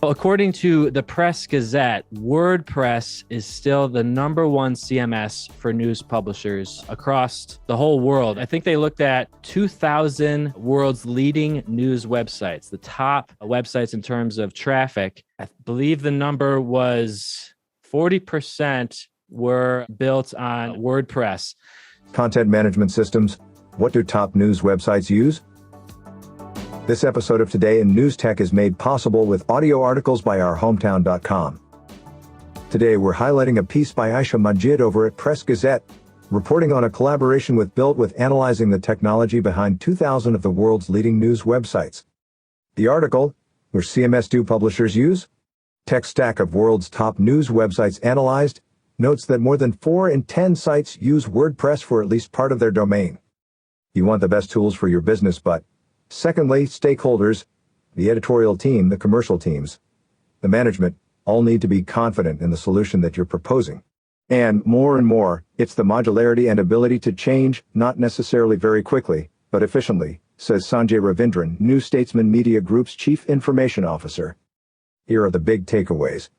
According to the Press Gazette, WordPress is still the #1 CMS for news publishers across the whole world. I think they looked at 2,000 world's leading news websites, the top websites in terms of traffic. I believe the number was 40% were built on WordPress. Content management systems. What do top news websites use? This episode of Today in News Tech is made possible with audio articles by ourhometown.com. Today we're highlighting a piece by Aisha Majid over at Press Gazette, reporting on a collaboration with Built with analyzing the technology behind 2,000 of the world's leading news websites. The article, which CMS do publishers use? Tech stack of world's top news websites analyzed, notes that more than 4 in 10 sites use WordPress for at least part of their domain. You want the best tools for your business, but secondly, stakeholders, the editorial team, the commercial teams, the management, all need to be confident in the solution that you're proposing. And more, it's the modularity and ability to change, not necessarily very quickly, but efficiently, says Sanjay Ravindran, New Statesman Media Group's Chief Information Officer. Here are the big takeaways.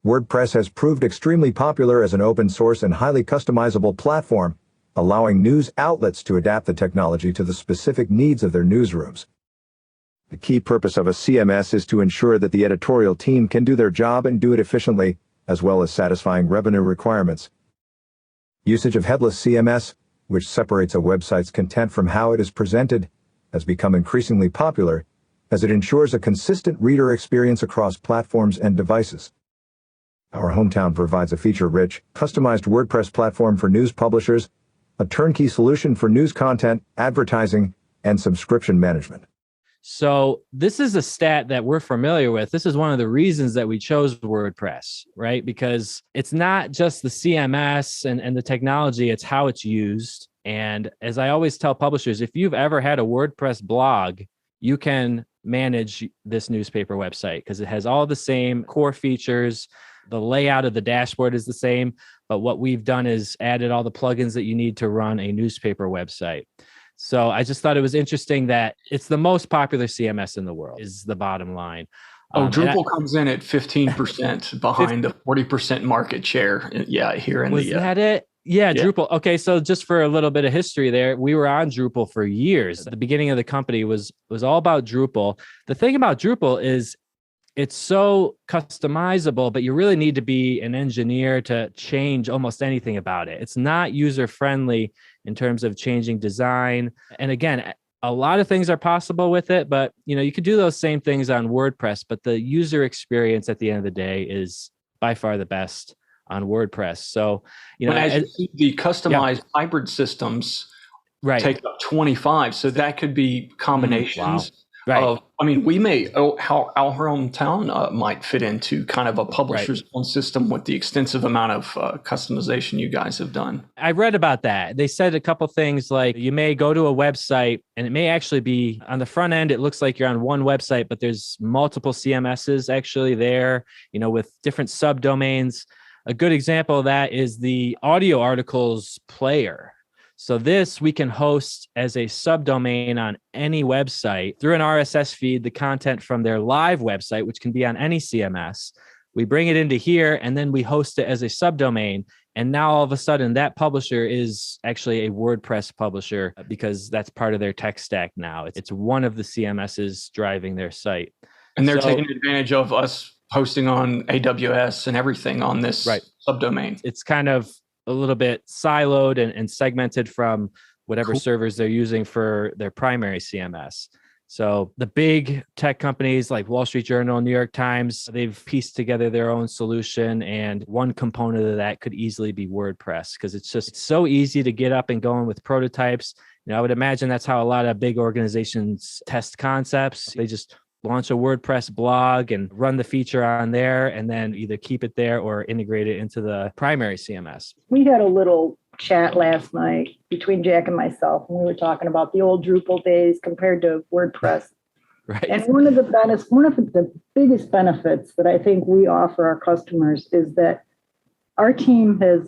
WordPress has proved extremely popular as an open source and highly customizable platform, allowing news outlets to adapt the technology to the specific needs of their newsrooms. The key purpose of a CMS is to ensure that the editorial team can do their job and do it efficiently, as well as satisfying revenue requirements. Usage of headless CMS, which separates a website's content from how it is presented, has become increasingly popular, as it ensures a consistent reader experience across platforms and devices. Our Hometown provides a feature-rich, customized WordPress platform for news publishers, a turnkey solution for news content, advertising, and subscription management. So this is a stat that we're familiar with. This is one of the reasons that we chose WordPress, right? Because it's not just the CMS and the technology, it's how it's used. And as I always tell publishers, if you've ever had a WordPress blog, you can manage this newspaper website because it has all the same core features. The layout of the dashboard is the same, but what we've done is added all the plugins that you need to run a newspaper website. So I just thought it was interesting that it's the most popular CMS in the world is the bottom line. Drupal comes in at 15% behind the 40% market share. Yeah, here in was that it? Yeah, Drupal. Okay, so just for a little bit of history there, we were on Drupal for years. The beginning of the company was all about Drupal. The thing about Drupal is it's so customizable, but you really need to be an engineer to change almost anything about it. It's not user-friendly in terms of changing design. And again, a lot of things are possible with it, but you could do those same things on WordPress, but the user experience at the end of the day is by far the best on WordPress. So, the customized hybrid systems take up 25. So that could be combinations. Wow. Right. We may, how our hometown might fit into kind of a publisher's own system with the extensive amount of customization you guys have done. I read about that. They said a couple things like you may go to a website and it may actually be on the front end. It looks like you're on one website, but there's multiple CMSs actually there, with different subdomains. A good example of that is the audio articles player. So this we can host as a subdomain on any website through an RSS feed, the content from their live website, which can be on any CMS. We bring it into here and then we host it as a subdomain. And now all of a sudden that publisher is actually a WordPress publisher because that's part of their tech stack now. It's one of the CMSs driving their site. And they're taking advantage of us hosting on AWS and everything on this subdomain. It's kind of a little bit siloed and segmented from whatever servers they're using for their primary CMS. So the big tech companies like Wall Street Journal, New York Times, they've pieced together their own solution. And one component of that could easily be WordPress because it's just so easy to get up and going with prototypes. I would imagine that's how a lot of big organizations test concepts. They just launch a WordPress blog and run the feature on there and then either keep it there or integrate it into the primary CMS. We had a little chat last night between Jack and myself, and we were talking about the old Drupal days compared to WordPress. Right. And one of the biggest benefits that I think we offer our customers is that our team has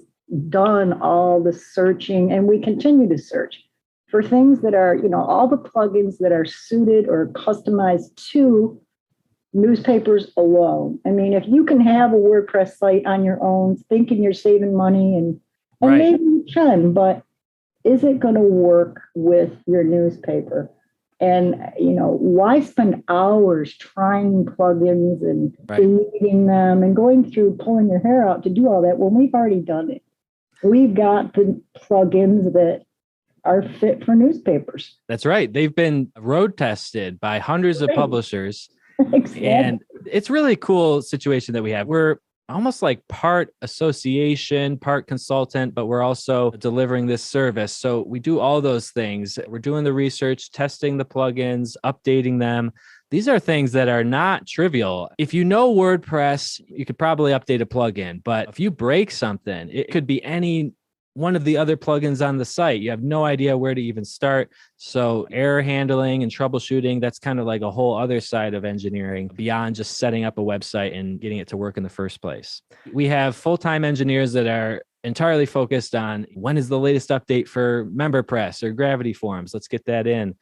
done all the searching, and we continue to search for things that are, all the plugins that are suited or customized to newspapers alone. I mean, if you can have a WordPress site on your own, thinking you're saving money, and Right. maybe you can, but is it going to work with your newspaper? And, why spend hours trying plugins and deleting them and going through pulling your hair out to do all that when we've already done it? We've got the plugins that are fit for newspapers. That's right. They've been road tested by hundreds of publishers. Exactly. And it's really cool situation that we have. We're almost like part association, part consultant, but we're also delivering this service. So we do all those things. We're doing the research, testing the plugins, updating them. These are things that are not trivial. If you know WordPress, you could probably update a plugin, but if you break something, it could be any one of the other plugins on the site. You have no idea where to even start. So error handling and troubleshooting, that's kind of like a whole other side of engineering beyond just setting up a website and getting it to work in the first place. We have full-time engineers that are entirely focused on when is the latest update for MemberPress or Gravity Forms. Let's get that in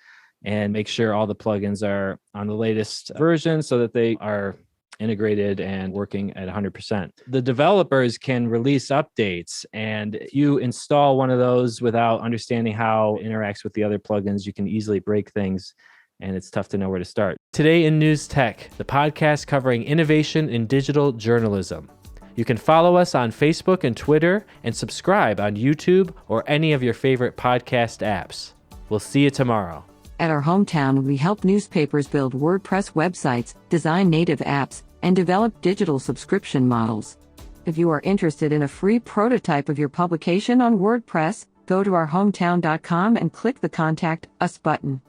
and make sure all the plugins are on the latest version so that they are integrated and working at 100%. The developers can release updates, and if you install one of those without understanding how it interacts with the other plugins, you can easily break things, and it's tough to know where to start. Today in News Tech, the podcast covering innovation in digital journalism. You can follow us on Facebook and Twitter, and subscribe on YouTube or any of your favorite podcast apps. We'll see you tomorrow. At our hometown, we help newspapers build WordPress websites, design native apps, and develop digital subscription models. If you are interested in a free prototype of your publication on WordPress, go to ourhometown.com and click the Contact Us button.